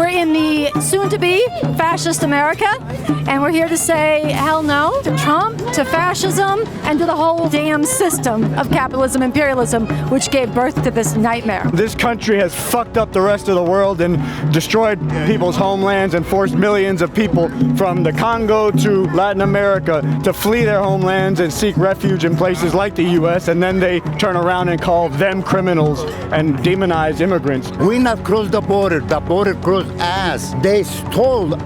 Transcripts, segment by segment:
We're in the soon-to-be fascist America, and we're here to say hell no to Trump, to fascism, and to the whole damn system of capitalism, imperialism, which gave birth to this nightmare. This country has fucked up the rest of the world and destroyed people's homelands and forced millions of people from the Congo to Latin America to flee their homelands and seek refuge in places like the U.S., and then they turn around and call them criminals and demonize immigrants. We not cross the border crossed us. They stole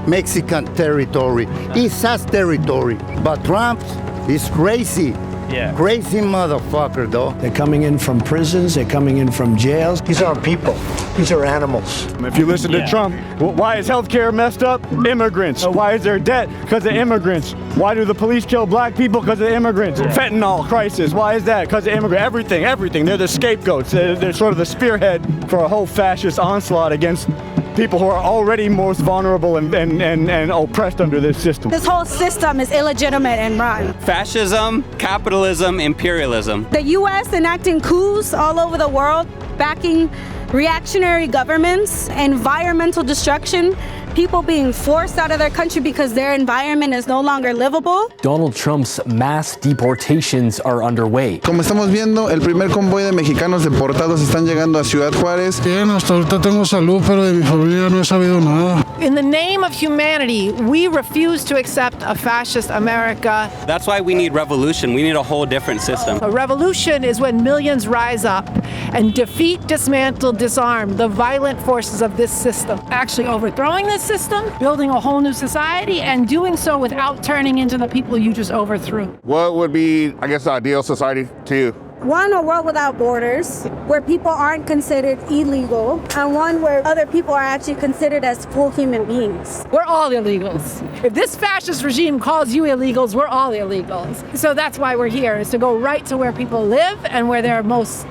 Mexican territory. It's us territory. But Trump is crazy. Yeah. Crazy motherfucker, though. They're coming in from prisons, they're coming in from jails. These aren't people, these are animals. If you listen to Trump, why is healthcare messed up? Immigrants. Why is there debt? Because of immigrants. Why do the police kill black people? Because of immigrants. Fentanyl crisis. Why is that? Because of immigrants. Everything. They're the scapegoats. They're sort of the spearhead for a whole fascist onslaught against people who are already most vulnerable and oppressed under this system. This whole system is illegitimate and rotten. Fascism, capitalism, imperialism. The U.S. enacting coups all over the world, backing reactionary governments, environmental destruction, people being forced out of their country because their environment is no longer livable. Donald Trump's mass deportations are underway. Como estamos viendo, el primer convoy de mexicanos deportados están llegando a Ciudad Juárez. Bien, hasta ahorita tengo salud, pero de mi familia no he sabido nada. In the name of humanity, we refuse to accept a fascist America. That's why we need revolution. We need a whole different system. A revolution is when millions rise up and defeat, dismantle, disarm the violent forces of this system. Actually overthrowing this system, building a whole new society, and doing so without turning into the people you just overthrew. What would be, I guess, the ideal society to you? One, a world without borders, where people aren't considered illegal, and one where other people are actually considered as full human beings. We're all illegals. If this fascist regime calls you illegals, we're all illegals. So that's why we're here, is to go right to where people live and where they're most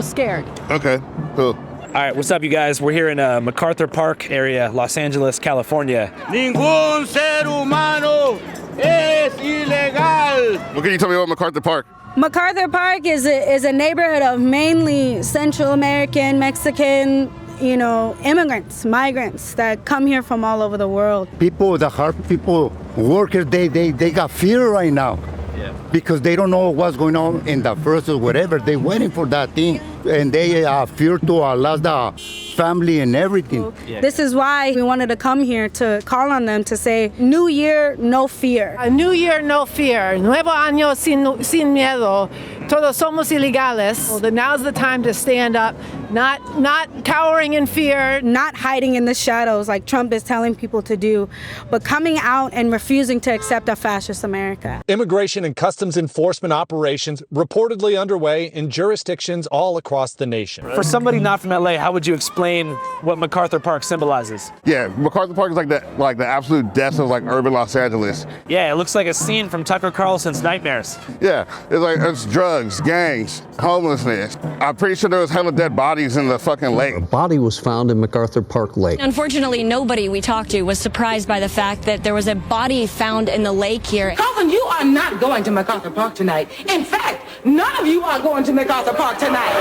scared. Okay, cool. All right, what's up, you guys? We're here in MacArthur Park area, Los Angeles, California. Ningún ser humano es ilegal. What can you tell me about MacArthur Park? MacArthur Park is a neighborhood of mainly Central American, Mexican, immigrants, migrants that come here from all over the world. People, the hard people, workers, they got fear right now. Yeah. Because they don't know what's going on in the first or whatever. They're waiting for that thing. And they fear to lose the family and everything. Yeah. This is why we wanted to come here to call on them to say, New Year, no fear. A new year, no fear. Nuevo año sin miedo. Todos somos ilegales. Well, now's the time to stand up, not cowering in fear. Not hiding in the shadows like Trump is telling people to do, but coming out and refusing to accept a fascist America. Immigration and customs enforcement operations reportedly underway in jurisdictions all across the nation. For somebody not from LA, how would you explain what MacArthur Park symbolizes? Yeah, MacArthur Park is like the absolute death of urban Los Angeles. Yeah, it looks like a scene from Tucker Carlson's Nightmares. Yeah, it's drugs, gangs, homelessness. I'm pretty sure there was hella dead bodies in the fucking lake. A body was found in MacArthur Park Lake. Unfortunately, nobody we talked to was surprised by the fact that there was a body found in the lake here. Colin, you are not going to MacArthur Park tonight. In fact, none of you are going to MacArthur Park tonight.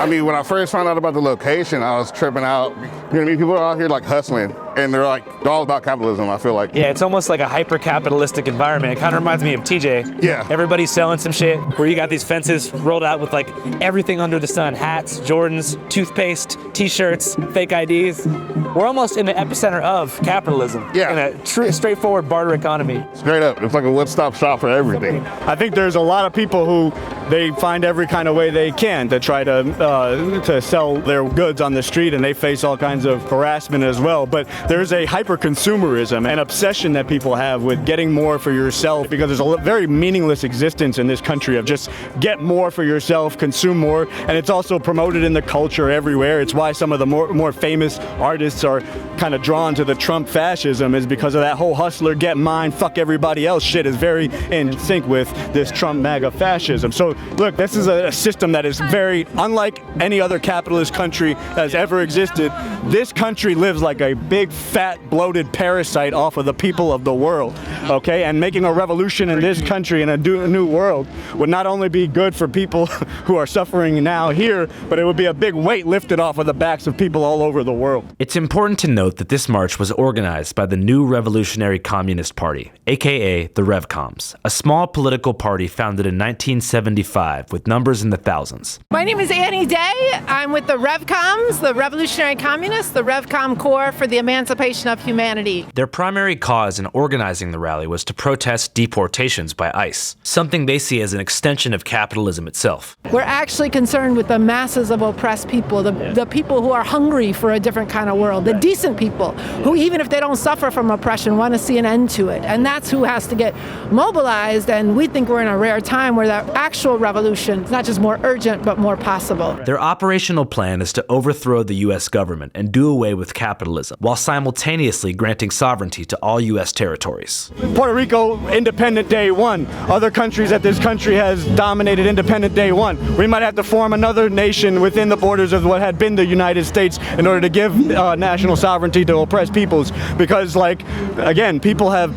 I mean, when I first found out about the location, I was tripping out. People are out here hustling, and they're all about capitalism, I feel like. Yeah, it's almost like a hyper-capitalistic environment. It kind of reminds me of TJ. Yeah. Everybody's selling some shit where you got these fences rolled out with everything under the sun. Hats, Jordans, toothpaste, t-shirts, fake IDs. We're almost in the epicenter of capitalism. Yeah. In a straightforward barter economy. Straight up. It's like a one-stop shop for everything. I think there's a lot of people who they find every kind of way they can to try to sell their goods on the street, and they face all kinds of harassment as well. But there's a hyper-consumerism and obsession that people have with getting more for yourself, because there's a very meaningless existence in this country of just get more for yourself, consume more, and it's also promoted in the culture everywhere. It's why some of the more famous artists are kind of drawn to the Trump fascism, is because of that whole hustler, get mine, fuck everybody else shit is very in sync with this Trump MAGA fascism. So look, this is a system that is very unlike any other capitalist country that's ever existed. This country lives like a big, fat, bloated parasite off of the people of the world. okay? And making a revolution in this country and a new world would not only be good for people who are suffering now here, but it would be a big weight lifted off of the backs of people all over the world. It's important to note that this march was organized by the New Revolutionary Communist Party, aka the RevComs, a small political party founded in 1975 with numbers in the thousands. My name is Annie Day. I'm with the RevComs, the Revolutionary Communists, the RevCom Corps for the Emancipation of Humanity. Their primary cause in organizing the rally was to protest deportations by ICE, something they see as an extension of capitalism itself. We're actually concerned with the masses of oppressed people, the people who are hungry for a different kind of world, the decent people who, even if they don't suffer from oppression, want to see an end to it. And that's who has to get mobilized, and we think we're in a rare time where that actual revolution is not just more urgent, but more possible. Their operational plan is to overthrow the U.S. government and do away with capitalism, while simultaneously granting sovereignty to all U.S. territories. Puerto Rico, independent day one. Other countries that this country has dominated, independent day one. We might have to form another nation within the borders of what had been the United States in order to give national sovereignty to oppressed peoples. Because, like, again, people have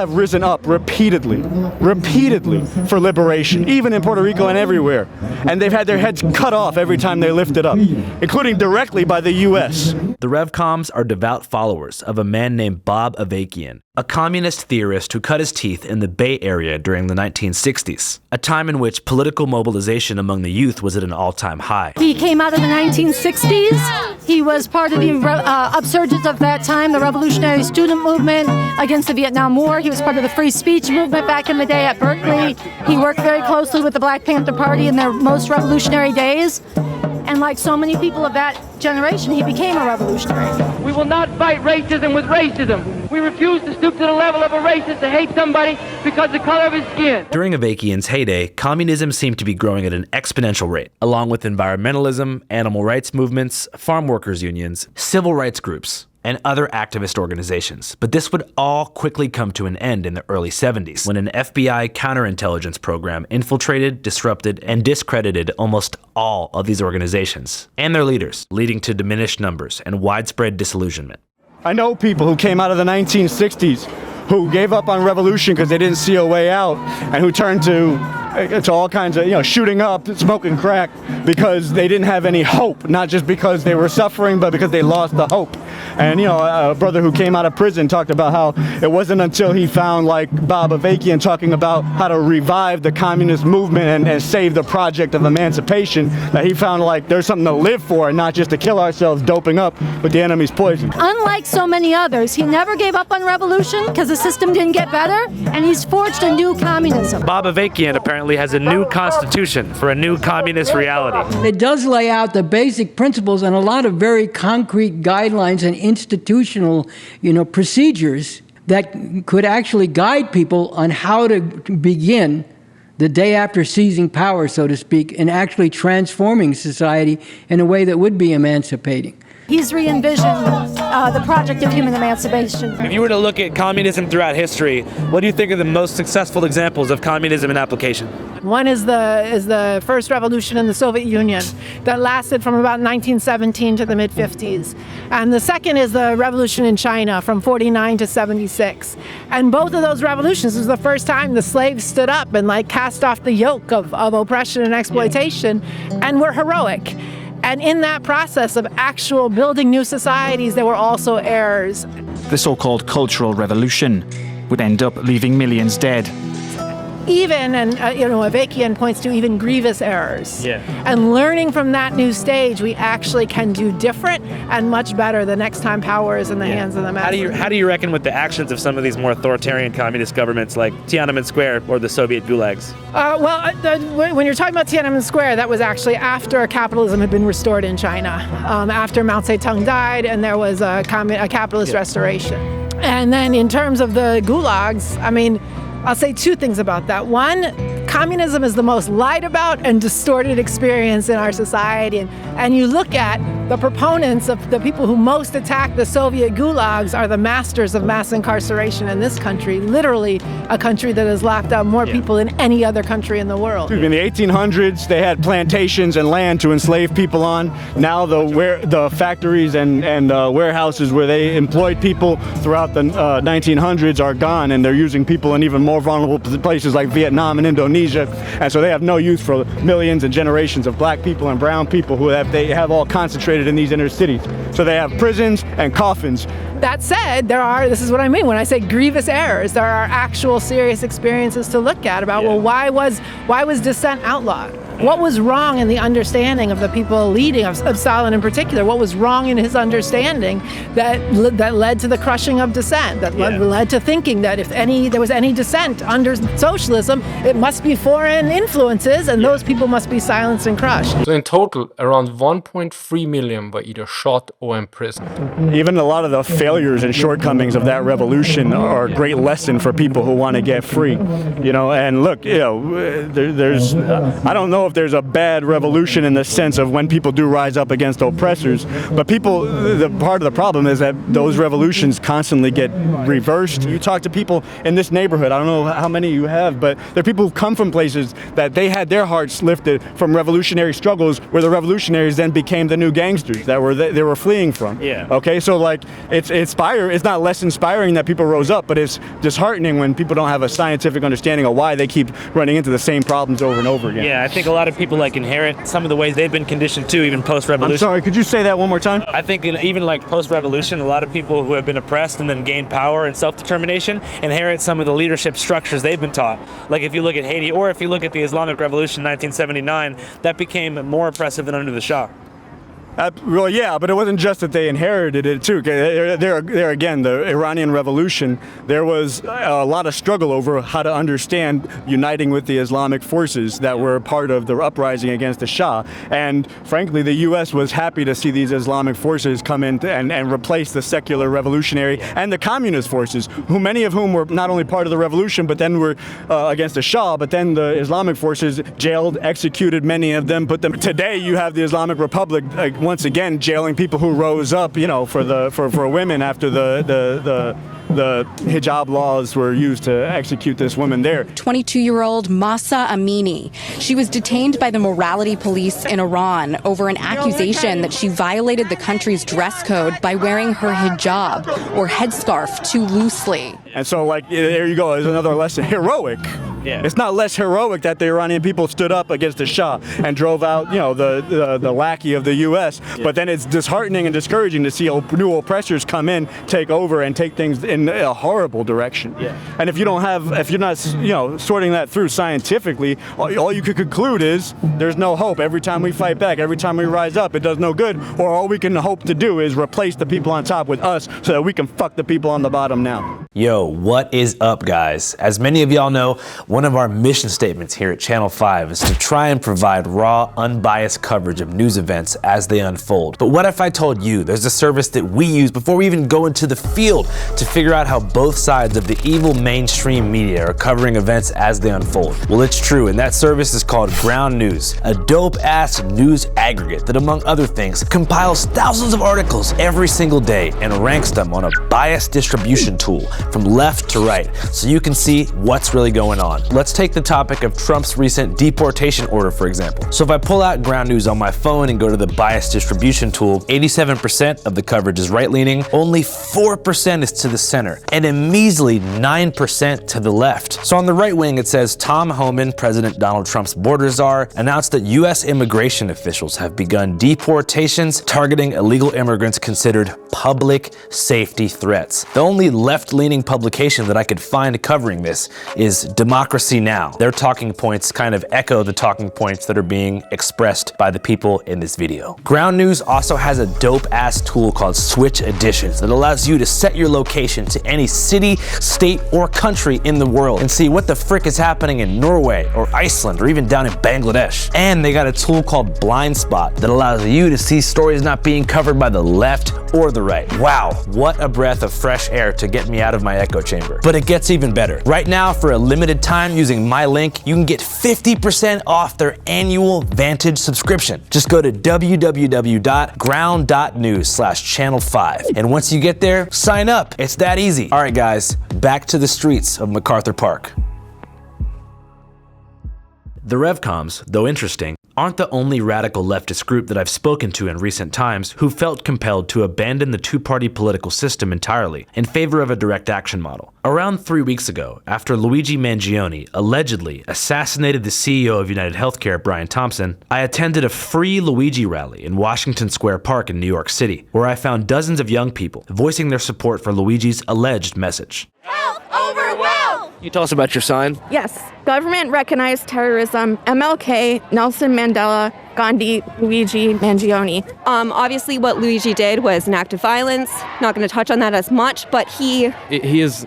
risen up repeatedly for liberation, even in Puerto Rico and everywhere. And they've had their heads cut off every time they lifted up, including directly by the U.S. The RevComs are devout followers of a man named Bob Avakian, a communist theorist who cut his teeth in the Bay Area during the 1960s, a time in which political mobilization among the youth was at an all-time high. He came out of the 1960s. He was part of the upsurgence of that time, the revolutionary student movement against the Vietnam War. He was part of the free speech movement back in the day at Berkeley. He worked very closely with the Black Panther Party in their most revolutionary days. And like so many people of that generation, he became a revolutionary. We will not fight racism with racism. We refuse to stoop to the level of a racist to hate somebody because of the color of his skin. During Avakian's heyday, communism seemed to be growing at an exponential rate, along with environmentalism, animal rights movements, farm workers' unions, civil rights groups, and other activist organizations. But this would all quickly come to an end in the early 70s, when an FBI counterintelligence program infiltrated, disrupted, and discredited almost all of these organizations and their leaders, leading to diminished numbers and widespread disillusionment. I know people who came out of the 1960s who gave up on revolution because they didn't see a way out, and who turned to all kinds of, shooting up, smoking crack, because they didn't have any hope, not just because they were suffering, but because they lost the hope. And, a brother who came out of prison talked about how it wasn't until he found, like, Bob Avakian talking about how to revive the communist movement and save the project of emancipation, that he found, like, there's something to live for and not just to kill ourselves doping up with the enemy's poison. Unlike so many others, he never gave up on revolution because the system didn't get better, and he's forged a new communism. Bob Avakian apparently has a new constitution for a new communist reality. It does lay out the basic principles and a lot of very concrete guidelines and institutional, procedures that could actually guide people on how to begin the day after seizing power, so to speak, and actually transforming society in a way that would be emancipating. He's re-envisioned the project of human emancipation. If you were to look at communism throughout history, what do you think are the most successful examples of communism in application? One is the first revolution in the Soviet Union that lasted from about 1917 to the mid-50s. And the second is the revolution in China from 49 to 76. And both of those revolutions was the first time the slaves stood up and cast off the yoke of oppression and exploitation and were heroic. And in that process of actual building new societies, there were also errors. The so-called Cultural Revolution would end up leaving millions dead. Even, Avakian points to even grievous errors. Yeah. And learning from that new stage, we actually can do different and much better the next time power is in the hands of the masses. How do you reckon with the actions of some of these more authoritarian communist governments like Tiananmen Square or the Soviet gulags? When you're talking about Tiananmen Square, that was actually after capitalism had been restored in China, after Mao Zedong died, and there was a capitalist restoration. And then in terms of the gulags, I'll say two things about that. One, communism is the most lied about and distorted experience in our society. And you look at The proponents of the people who most attack the Soviet gulags are the masters of mass incarceration in this country, literally a country that has locked up more people than any other country in the world. In the 1800s, they had plantations and land to enslave people on. Now the factories and warehouses where they employed people throughout the 1900s are gone, and they're using people in even more vulnerable places like Vietnam and Indonesia. And so they have no use for millions and generations of black people and brown people who they have all concentrated in these inner cities. So they have prisons and coffins. That said, this is what I mean when I say grievous errors. There are actual serious experiences to look at about, well, why was dissent outlawed? What was wrong in the understanding of the people leading, of Stalin in particular? What was wrong in his understanding that led to the crushing of dissent, that led to thinking that if there was any dissent under socialism, it must be foreign influences, and those people must be silenced and crushed. So in total, around 1.3 million were either shot or imprisoned. Even a lot of the failures and shortcomings of that revolution are a great lesson for people who want to get free. And look, there's I don't know if there's a bad revolution in the sense of when people do rise up against oppressors, but part of the problem is that those revolutions constantly get reversed. You talk to people in this neighborhood, I don't know how many you have, but there are people who come from places that they had their hearts lifted from revolutionary struggles where the revolutionaries then became the new gangsters that they were fleeing from. Okay, so like it's not less inspiring that people rose up, but it's disheartening when people don't have a scientific understanding of why they keep running into the same problems over and over again. Yeah, I think a lot of people inherit some of the ways they've been conditioned too, even post-revolution. I'm sorry, could you say that one more time? I think even post-revolution, a lot of people who have been oppressed and then gained power and self-determination inherit some of the leadership structures they've been taught. Like if you look at Haiti, or if you look at the Islamic Revolution in 1979, that became more oppressive than under the Shah. Well, yeah, but it wasn't just that they inherited it too. There again, the Iranian Revolution, there was a lot of struggle over how to understand uniting with the Islamic forces that were part of the uprising against the Shah. And frankly, the U.S. was happy to see these Islamic forces come in and replace the secular revolutionary and the communist forces, many of whom were not only part of the revolution, but then were against the Shah. But then the Islamic forces jailed, executed many of them, put them. Today, you have the Islamic Republic once again jailing people who rose up, for women after the hijab laws were used to execute this woman there. 22-year-old Mahsa Amini. She was detained by the morality police in Iran over an accusation that she violated the country's dress code by wearing her hijab or headscarf too loosely. And so, there you go. There's another lesson. Heroic. Yeah. It's not less heroic that the Iranian people stood up against the Shah and drove out, the lackey of the U.S. Yeah. But then it's disheartening and discouraging to see new oppressors come in, take over, and take things in a horrible direction. Yeah. And if you're not, sorting that through scientifically, all you could conclude is there's no hope. Every time we fight back, every time we rise up, it does no good. Or all we can hope to do is replace the people on top with us so that we can fuck the people on the bottom now. Yo, what is up, guys? As many of y'all know, one of our mission statements here at Channel 5 is to try and provide raw, unbiased coverage of news events as they unfold. But what if I told you there's a service that we use before we even go into the field to figure out how both sides of the evil mainstream media are covering events as they unfold? Well, it's true, and that service is called Ground News, a dope-ass news aggregate that, among other things, compiles thousands of articles every single day and ranks them on a biased distribution tool from left to right so you can see what's really going on. Let's take the topic of Trump's recent deportation order, for example. So if I pull out Ground News on my phone and go to the bias distribution tool, 87% of the coverage is right-leaning, only 4% is to the center, and a measly 9% to the left. So on the right wing, it says Tom Homan, President Donald Trump's border czar, announced that U.S. immigration officials have begun deportations targeting illegal immigrants considered public safety threats. The only left-leaning publication that I could find covering this is Democracy Now! Their talking points kind of echo the talking points that are being expressed by the people in this video. Ground News also has a dope-ass tool called Switch Editions that allows you to set your location to any city, state, or country in the world and see what the frick is happening in Norway or Iceland or even down in Bangladesh. And they got a tool called Blind Spot that allows you to see stories not being covered by the left or the right. right. Wow, what a breath of fresh air to get me out of my echo chamber. But it gets even better. Right now, for a limited time using my link, you can get 50% off their annual Vantage subscription. Just go to www.ground.news/channel5. And once you get there, sign up. It's that easy. All right, guys, back to the streets of MacArthur Park. The RevComs, though interesting, aren't the only radical leftist group that I've spoken to in recent times who felt compelled to abandon the two-party political system entirely in favor of a direct action model. Around 3 weeks ago, after Luigi Mangione allegedly assassinated the CEO of United Healthcare, Brian Thompson, I attended a free Luigi rally in Washington Square Park in New York City, where I found dozens of young people voicing their support for Luigi's alleged message. Health over wealth! Can you tell us about your sign? Yes. Government recognized terrorism. MLK, Nelson Mandela, Gandhi, Luigi Mangione. Obviously what Luigi did was an act of violence. Not going to touch on that as much, but he has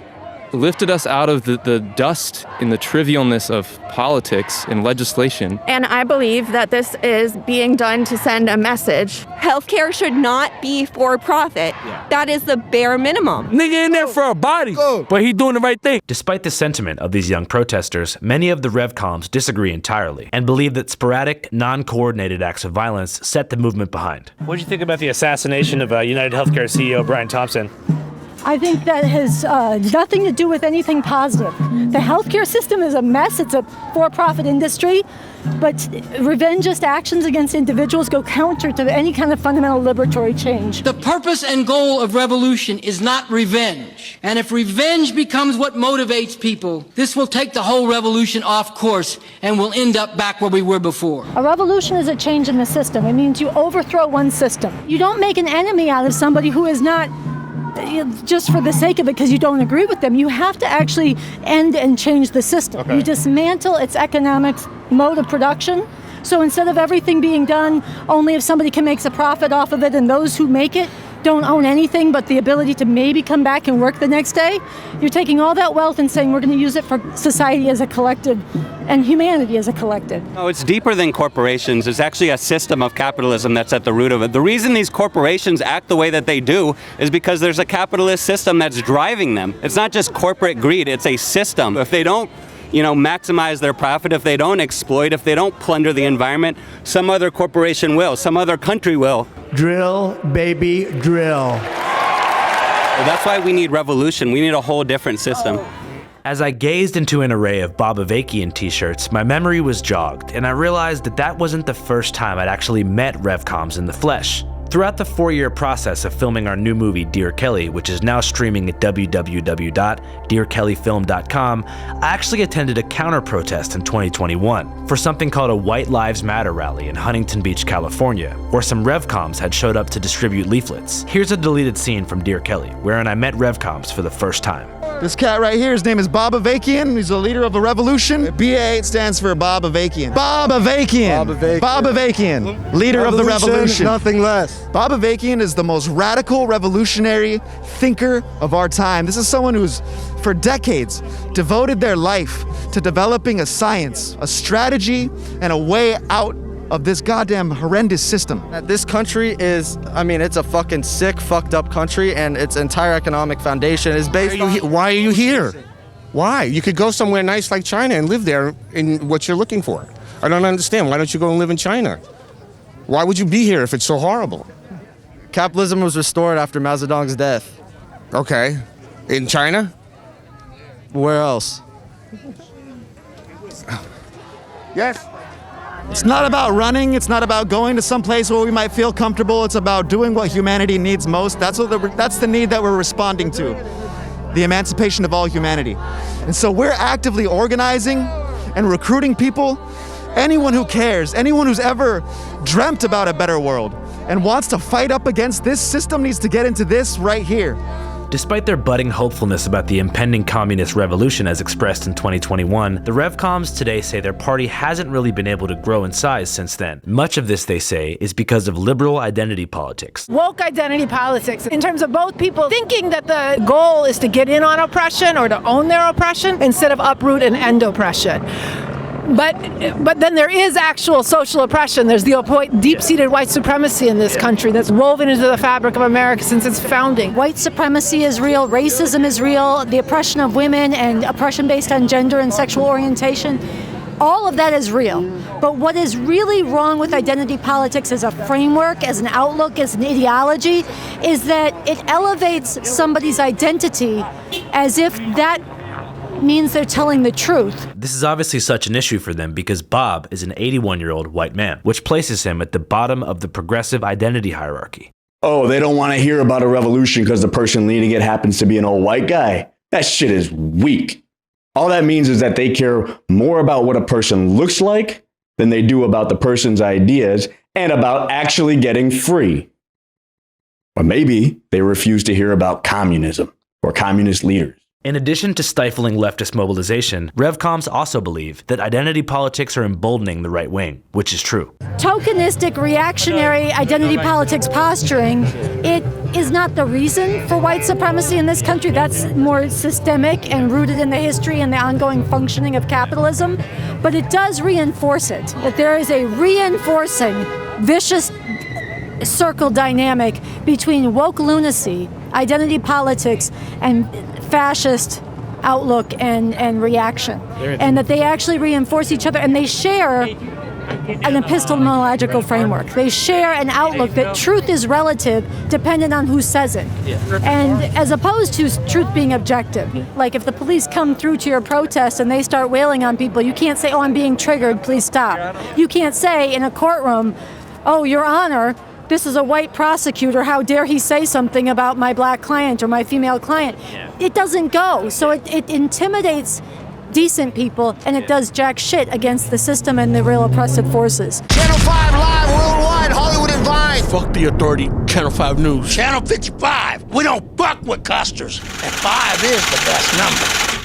lifted us out of the dust in the trivialness of politics and legislation. And I believe that this is being done to send a message. Healthcare should not be for profit. That is the bare minimum. Nigga in there for a body, but he doing the right thing. Despite the sentiment of these young protesters, many of the RevComs disagree entirely and believe that sporadic, non-coordinated acts of violence set the movement behind. What did you think about the assassination of United Healthcare CEO Brian Thompson? I think that has nothing to do with anything positive. The healthcare system is a mess. It's a for-profit industry, but revengist actions against individuals go counter to any kind of fundamental liberatory change. The purpose and goal of revolution is not revenge. And if revenge becomes what motivates people, this will take the whole revolution off course and we'll end up back where we were before. A revolution is a change in the system. It means you overthrow one system. You don't make an enemy out of somebody who is not just for the sake of it because you don't agree with them. You have to actually end and change the system. Okay. You dismantle its economic mode of production. So instead of everything being done only if somebody can make a profit off of it and those who make it don't own anything but the ability to maybe come back and work the next day, you're taking all that wealth and saying we're going to use it for society as a collective and humanity as a collective. No, it's deeper than corporations. It's actually a system of capitalism that's at the root of it. The reason these corporations act the way that they do is because there's a capitalist system that's driving them. It's not just corporate greed, it's a system. If they don't maximize their profit, if they don't exploit, if they don't plunder the environment, some other corporation will, some other country will. Drill, baby, drill. Well, that's why we need revolution. We need a whole different system. As I gazed into an array of Bob Avakian t-shirts, my memory was jogged, and I realized that wasn't the first time I'd actually met RevComs in the flesh. Throughout the 4-year process of filming our new movie, Dear Kelly, which is now streaming at www.dearkellyfilm.com, I actually attended a counter-protest in 2021 for something called a White Lives Matter rally in Huntington Beach, California, where some RevComs had showed up to distribute leaflets. Here's a deleted scene from Dear Kelly, wherein I met RevComs for the first time. This cat right here, his name is Bob Avakian. He's the leader of a revolution. BA stands for Bob Avakian. Bob Avakian. Bob Avakian. Bob Avakian, leader of the revolution. Nothing less. Bob Avakian is the most radical revolutionary thinker of our time. This is someone who's, for decades, devoted their life to developing a science, a strategy, and a way out of this goddamn horrendous system. This country is, it's a fucking sick, fucked up country, and its entire economic foundation is based on... Why are you here? Why? You could go somewhere nice like China and live there in what you're looking for. I don't understand. Why don't you go and live in China? Why would you be here if it's so horrible? Capitalism was restored after Mao Zedong's death. Okay. In China? Where else? Yes. It's not about running. It's not about going to some place where we might feel comfortable. It's about doing what humanity needs most. That's the need that we're responding to. The emancipation of all humanity. And so we're actively organizing and recruiting people, anyone who cares, anyone who's ever dreamt about a better world and wants to fight up against this system needs to get into this right here. Despite their budding hopefulness about the impending communist revolution as expressed in 2021, the RevComs today say their party hasn't really been able to grow in size since then. Much of this, they say, is because of liberal identity politics. Woke identity politics, in terms of both people thinking that the goal is to get in on oppression or to own their oppression instead of uproot and end oppression. But then there is actual social oppression. There's the deep-seated white supremacy in this country that's woven into the fabric of America since its founding. White supremacy is real, racism is real, the oppression of women and oppression based on gender and sexual orientation. All of that is real. But what is really wrong with identity politics as a framework, as an outlook, as an ideology, is that it elevates somebody's identity as if that means they're telling the truth. This is obviously such an issue for them because Bob is an 81-year-old white man, which places him at the bottom of the progressive identity hierarchy. Oh, they don't want to hear about a revolution because the person leading it happens to be an old white guy. That shit is weak. All that means is that they care more about what a person looks like than they do about the person's ideas and about actually getting free. Or maybe they refuse to hear about communism or communist leaders. In addition to stifling leftist mobilization, RevComs also believe that identity politics are emboldening the right wing, which is true. Tokenistic, reactionary identity politics posturing, it is not the reason for white supremacy in this country. That's more systemic and rooted in the history and the ongoing functioning of capitalism. But it does reinforce it, that there is a reinforcing, vicious circle dynamic between woke lunacy, identity politics, and fascist outlook and reaction, and that they actually reinforce each other, and they share an epistemological framework. They share an outlook that truth is relative, dependent on who says it, and as opposed to truth being objective. Like if the police come through to your protest and they start wailing on people, you can't say, "Oh, I'm being triggered, please stop." You can't say in a courtroom, "Oh, Your Honor, this is a white prosecutor, how dare he say something about my black client or my female client." It doesn't go. So it intimidates decent people, and it does jack shit against the system and the real oppressive forces. Channel 5 live worldwide, Hollywood and Vine. Fuck the authority, Channel 5 News. Channel 55. We don't fuck with custers, and 5 is the best number.